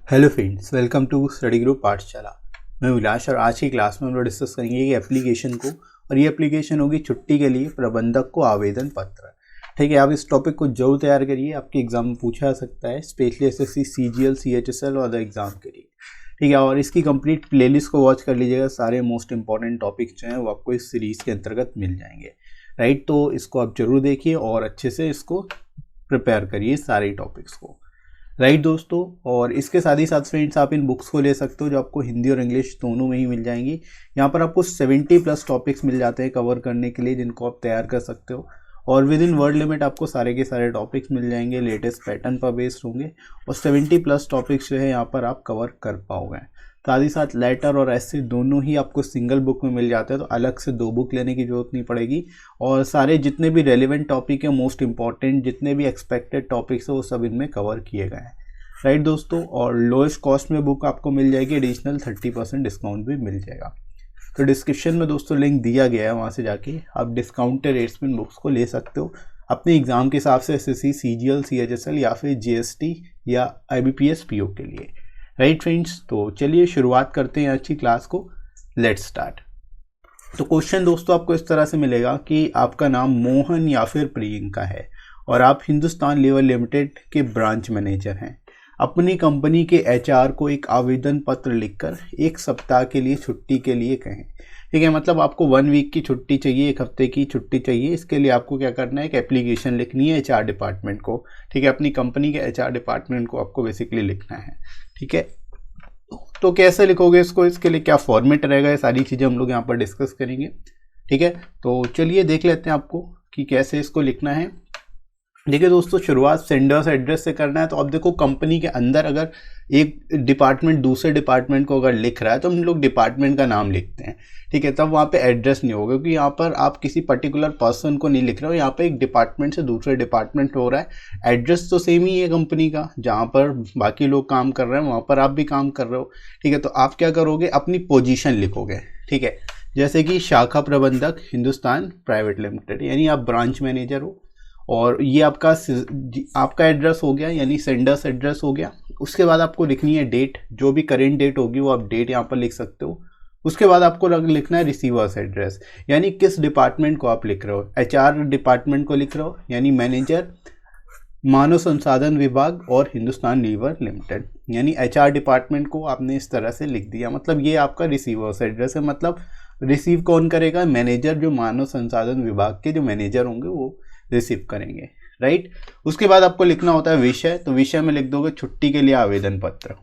Hello friends, welcome to study group Pathshala. मैं विलास और आज की क्लास में हम लोग डिस्कस करेंगे कि एप्लीकेशन को, और ये एप्लीकेशन होगी छुट्टी के लिए प्रबंधक को आवेदन पत्र। ठीक है, आप इस टॉपिक को जरूर तैयार करिए, आपके एग्जाम में पूछा जा सकता है, स्पेशली एसएससी, सीजीएल, सीएचएसएल और अदर एग्जाम के लिए। ठीक है, और इसकी कंप्लीट प्लेलिस्ट को वॉच कर लीजिएगा। सारे मोस्ट इंपॉर्टेंट टॉपिक्स जो हैं वो आपको इस सीरीज़ के अंतर्गत मिल जाएंगे। राइट, तो इसको आप जरूर देखिए और अच्छे से इसको प्रिपेयर करिए सारे टॉपिक्स को। राइट दोस्तों, और इसके साथ ही साथ फ्रेंड्स आप इन बुक्स को ले सकते हो जो आपको हिंदी और इंग्लिश दोनों में ही मिल जाएंगी। यहाँ पर आपको 70+ टॉपिक्स मिल जाते हैं कवर करने के लिए, जिनको आप तैयार कर सकते हो। और विद इन वर्ड लिमिट आपको सारे के सारे टॉपिक्स मिल जाएंगे, लेटेस्ट पैटर्न पर बेस्ड होंगे, और 70+ टॉपिक्स जो है यहाँ पर आप कवर कर पाओगे। साथ ही साथ लेटर और ऐसे दोनों ही आपको सिंगल बुक में मिल जाते हैं, तो अलग से 2 बुक लेने की जरूरत नहीं पड़ेगी। और सारे जितने भी रेलिवेंट टॉपिक है, मोस्ट इंपॉर्टेंट जितने भी एक्सपेक्टेड टॉपिक्स है, वो सब इनमें कवर किए गए हैं। राइट दोस्तों, और लोएस्ट कॉस्ट में बुक आपको मिल जाएगी, एडिशनल 30% डिस्काउंट भी मिल जाएगा। तो डिस्क्रिप्शन में दोस्तों लिंक दिया गया है, वहाँ से जाके आप डिस्काउंटेड रेट्स में बुक्स को ले सकते हो अपने एग्जाम के हिसाब से, एसएससी, सीजीएल, सीएचएसएल या फिर जीएसटी या आईबीपीएस पीओ के लिए। राइट फ्रेंड्स, तो चलिए शुरुआत करते हैं आज की क्लास को। Let's start. तो क्वेश्चन दोस्तों आपको इस तरह से मिलेगा कि आपका नाम मोहन या फिर प्रियंका है और आप हिंदुस्तान लीवर लिमिटेड के ब्रांच मैनेजर हैं। अपनी कंपनी के एचआर को एक आवेदन पत्र लिखकर 1 सप्ताह के लिए छुट्टी के लिए कहें। ठीक है, मतलब आपको 1 वीक की छुट्टी चाहिए, 1 हफ्ते की छुट्टी चाहिए। इसके लिए आपको क्या करना है, एक एप्लीकेशन लिखनी है एचआर डिपार्टमेंट को। ठीक है, अपनी कंपनी के एचआर डिपार्टमेंट को आपको बेसिकली लिखना है। ठीक है, तो कैसे लिखोगे इसको, इसके लिए क्या फॉर्मेट रहेगा, ये सारी चीज़ें हम लोग यहाँ पर डिस्कस करेंगे। ठीक है, तो चलिए देख लेते हैं आपको कि कैसे इसको लिखना है। देखिए दोस्तों, शुरुआत सेंडर्स एड्रेस से करना है। तो अब देखो, कंपनी के अंदर अगर एक डिपार्टमेंट दूसरे डिपार्टमेंट को अगर लिख रहा है तो हम लोग डिपार्टमेंट का नाम लिखते हैं। ठीक है, तब वहाँ पे एड्रेस नहीं होगा, क्योंकि यहाँ पर आप किसी पर्टिकुलर पर्सन को नहीं लिख रहे हो, यहाँ पे एक डिपार्टमेंट से दूसरे डिपार्टमेंट हो रहा है। एड्रेस तो सेम ही है कंपनी का, जहाँ पर बाकी लोग काम कर रहे हैं वहाँ पर आप भी काम कर रहे हो। ठीक है, तो आप क्या करोगे, अपनी पोजीशन लिखोगे। ठीक है, जैसे कि शाखा प्रबंधक हिंदुस्तान प्राइवेट लिमिटेड, यानी आप ब्रांच मैनेजर हो, और ये आपका एड्रेस हो गया, यानी सेंडर्स एड्रेस हो गया। उसके बाद आपको लिखनी है डेट, जो भी करेंट डेट होगी वो आप डेट यहाँ पर लिख सकते हो। उसके बाद आपको लिखना है रिसीवर्स एड्रेस, यानी किस डिपार्टमेंट को आप लिख रहे हो। एचआर डिपार्टमेंट को लिख रहे हो, यानी मैनेजर, मानव संसाधन विभाग और हिंदुस्तान लीवर लिमिटेड, यानी एचआर डिपार्टमेंट को आपने इस तरह से लिख दिया। मतलब ये आपका रिसीवर्स एड्रेस है। मतलब रिसीव कौन करेगा, मैनेजर, जो मानव संसाधन विभाग के जो मैनेजर होंगे वो रिसीव करेंगे। राइट, उसके बाद आपको लिखना होता है विषय। तो विषय में लिख दोगे छुट्टी के लिए आवेदन पत्र।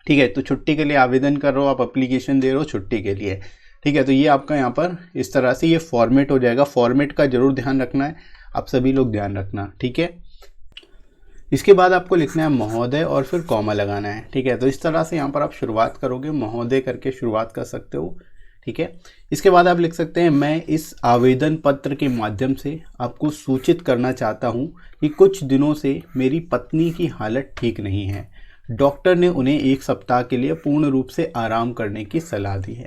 ठीक है, तो छुट्टी के लिए आवेदन कर रहे हो आप, एप्लीकेशन दे रहे हो छुट्टी के लिए। ठीक है, तो ये आपका यहाँ पर इस तरह से ये फॉर्मेट हो जाएगा। फॉर्मेट का जरूर ध्यान रखना है, आप सभी लोग ध्यान रखना। ठीक है, इसके बाद आपको लिखना है महोदय और फिर कॉमा लगाना है। ठीक है, तो इस तरह से यहाँ पर आप शुरुआत करोगे, महोदय करके शुरुआत कर सकते हो। ठीक है, इसके बाद आप लिख सकते हैं मैं इस आवेदन पत्र के माध्यम से आपको सूचित करना चाहता हूं कि कुछ दिनों से मेरी पत्नी की हालत ठीक नहीं है। डॉक्टर ने उन्हें 1 सप्ताह के लिए पूर्ण रूप से आराम करने की सलाह दी है।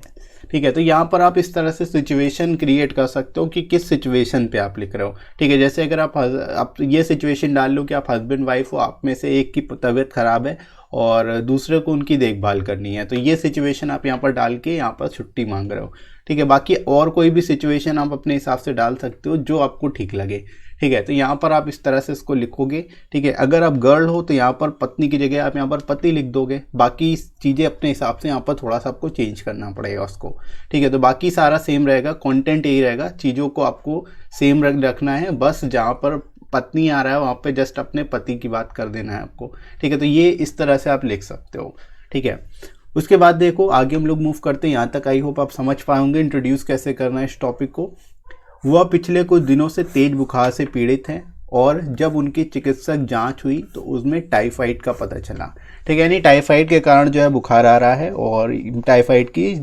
ठीक है, तो यहाँ पर आप इस तरह से सिचुएशन क्रिएट कर सकते हो कि किस सिचुएशन पे आप लिख रहे हो। ठीक है, जैसे अगर आप ये सिचुएशन डाल लो कि आप हस्बैंड वाइफ हो, आप में से एक की तबीयत खराब है और दूसरे को उनकी देखभाल करनी है, तो ये सिचुएशन आप यहाँ पर डाल के यहाँ पर छुट्टी मांग रहे हो। ठीक है, बाकी और कोई भी सिचुएशन आप अपने हिसाब से डाल सकते हो जो आपको ठीक लगे। ठीक है, तो यहाँ पर आप इस तरह से इसको लिखोगे। ठीक है, अगर आप गर्ल हो तो यहाँ पर पत्नी की जगह आप यहाँ पर पति लिख दोगे। बाकी चीज़ें अपने हिसाब से यहाँ पर थोड़ा सा आपको चेंज करना पड़ेगा उसको। ठीक है, तो बाकी सारा सेम रहेगा, कंटेंट यही रहेगा, चीज़ों को आपको सेम रखना है। बस जहाँ पर पत्नी आ रहा है वहाँ पे जस्ट अपने पति की बात कर देना है आपको। ठीक है, तो ये इस तरह से आप लिख सकते हो। ठीक है, उसके बाद देखो आगे हम लोग मूव करते हैं। यहाँ तक आई होप आप समझ पाएंगे इंट्रोड्यूस कैसे करना है इस टॉपिक को। वह पिछले कुछ दिनों से तेज बुखार से पीड़ित हैं और जब उनकी चिकित्सक जांच हुई तो उसमें टाइफाइड का पता चला। ठीक है, यानी टाइफाइड के कारण जो है बुखार आ रहा है, और टाइफाइड की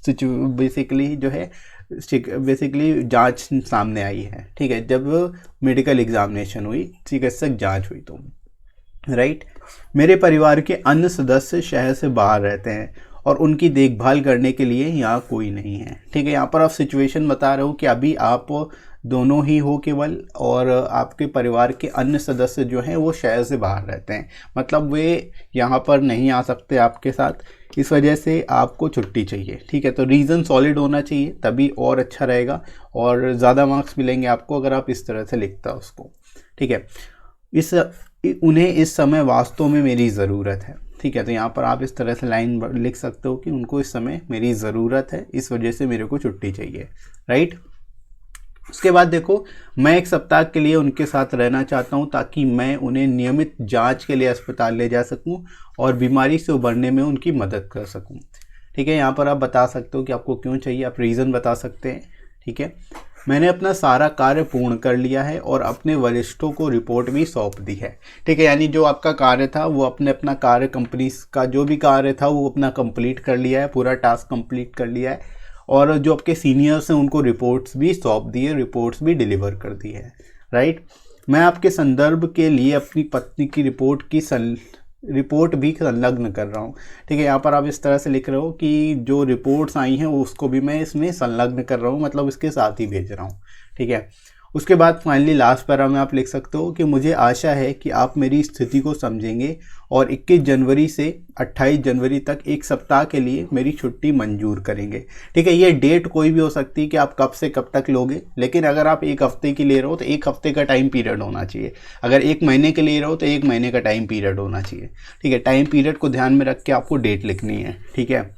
बेसिकली जो है जांच सामने आई है। ठीक है, जब मेडिकल एग्जामिनेशन हुई, चिकित्सक जांच हुई तो। राइट, मेरे परिवार के अन्य सदस्य शहर से बाहर रहते हैं और उनकी देखभाल करने के लिए यहाँ कोई नहीं है। ठीक है, यहाँ पर आप सिचुएशन बता रहे हो कि अभी आप दोनों ही हो केवल, और आपके परिवार के अन्य सदस्य जो हैं वो शहर से बाहर रहते हैं, मतलब वे यहाँ पर नहीं आ सकते आपके साथ, इस वजह से आपको छुट्टी चाहिए। ठीक है, तो रीज़न सॉलिड होना चाहिए, तभी और अच्छा रहेगा और ज़्यादा मार्क्स मिलेंगे आपको अगर आप इस तरह से लिखता उसको। ठीक है, उन्हें इस समय वास्तव में मेरी ज़रूरत है। ठीक है, तो यहाँ पर आप इस तरह से लाइन लिख सकते हो कि उनको इस समय मेरी ज़रूरत है, इस वजह से मेरे को छुट्टी चाहिए। राइट, उसके बाद देखो, मैं 1 सप्ताह के लिए उनके साथ रहना चाहता हूँ ताकि मैं उन्हें नियमित जांच के लिए अस्पताल ले जा सकूँ और बीमारी से उबरने में उनकी मदद कर सकूँ। ठीक है, यहाँ पर आप बता सकते हो कि आपको क्यों चाहिए, आप रीज़न बता सकते हैं। ठीक है, मैंने अपना सारा कार्य पूर्ण कर लिया है और अपने वरिष्ठों को रिपोर्ट भी सौंप दी है। ठीक है, यानी जो आपका कार्य था वो अपना कार्य, कंपनी का जो भी कार्य था वो अपना कंप्लीट कर लिया है, पूरा टास्क कंप्लीट कर लिया है, और जो आपके सीनियर्स हैं उनको रिपोर्ट्स भी सौंप दी है, रिपोर्ट्स भी डिलीवर कर दी है। राइट, मैं आपके संदर्भ के लिए अपनी पत्नी की रिपोर्ट भी संलग्न कर रहा हूँ। ठीक है, यहाँ पर आप इस तरह से लिख रहे हो कि जो रिपोर्ट्स आई हैं उसको भी मैं इसमें संलग्न कर रहा हूँ, मतलब इसके साथ ही भेज रहा हूँ। ठीक है, उसके बाद फाइनली लास्ट पैरा में आप लिख सकते हो कि मुझे आशा है कि आप मेरी स्थिति को समझेंगे और 21 जनवरी से 28 जनवरी तक 1 सप्ताह के लिए मेरी छुट्टी मंजूर करेंगे। ठीक है, ये डेट कोई भी हो सकती है कि आप कब से कब तक लोगे, लेकिन अगर आप 1 हफ्ते की ले रहे हो तो 1 हफ्ते का टाइम पीरियड होना चाहिए, अगर 1 महीने के ले रहे हो तो 1 महीने का टाइम पीरियड होना चाहिए। ठीक है, टाइम पीरियड को ध्यान में रख के आपको डेट लिखनी है। ठीक है,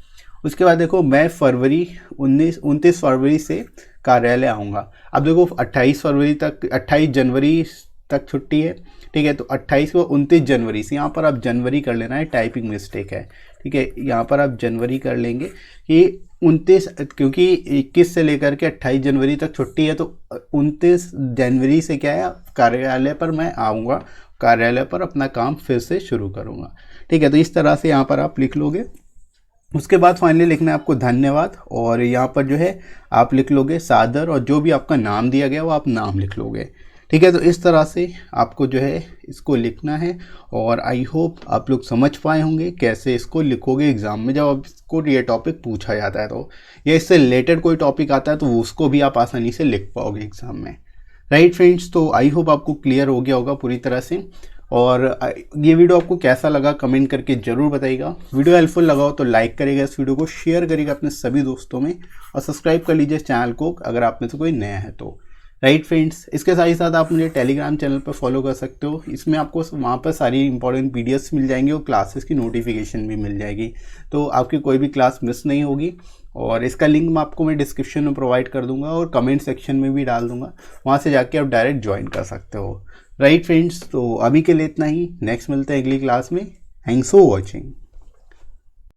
उसके बाद देखो, मैं 29 फरवरी से कार्यालय आऊँगा। अब देखो 28 जनवरी तक छुट्टी है। ठीक है, तो 28 व 29 जनवरी से, यहाँ पर आप जनवरी कर लेना है, टाइपिंग मिस्टेक है। ठीक है, यहाँ पर आप जनवरी कर लेंगे कि 29, क्योंकि 21 से लेकर के 28 जनवरी तक छुट्टी है, तो 29 जनवरी से क्या है, कार्यालय पर मैं आऊँगा, कार्यालय पर अपना काम फिर से शुरू करूँगा। ठीक है, तो इस तरह से यहाँ पर आप लिख लोगे। उसके बाद फाइनली लिखना है आपको धन्यवाद, और यहाँ पर जो है आप लिख लोगे सादर, और जो भी आपका नाम दिया गया वो आप नाम लिख लोगे। ठीक है, तो इस तरह से आपको जो है इसको लिखना है, और आई होप आप लोग समझ पाए होंगे कैसे इसको लिखोगे एग्ज़ाम में, जब आपको ये टॉपिक पूछा जाता है तो, या इससे रिलेटेड कोई टॉपिक आता है तो उसको भी आप आसानी से लिख पाओगे एग्ज़ाम में। राइट फ्रेंड्स, तो आई होप आपको क्लियर हो गया होगा पूरी तरह से, और ये वीडियो आपको कैसा लगा कमेंट करके ज़रूर बताइएगा। वीडियो हेल्पफुल लगा हो तो लाइक करिएगा, इस वीडियो को शेयर करिएगा अपने सभी दोस्तों में, और सब्सक्राइब कर लीजिए चैनल को अगर आप में से कोई नया है तो। राइट फ्रेंड्स, इसके साथ ही साथ आप मुझे टेलीग्राम चैनल पर फॉलो कर सकते हो, इसमें आपको वहाँ पर सारी इंपॉर्टेंट पीडीएफ्स मिल जाएंगी और क्लासेस की नोटिफिकेशन भी मिल जाएगी, तो आपकी कोई भी क्लास मिस नहीं होगी। और इसका लिंक मैं डिस्क्रिप्शन में प्रोवाइड कर दूंगा और कमेंट सेक्शन में भी डाल दूंगा, वहाँ से जाके आप डायरेक्ट ज्वाइन कर सकते हो। राइट फ्रेंड्स, तो अभी के लिए इतना ही, नेक्स्ट मिलते हैं अगली क्लास में। Thanks for watching.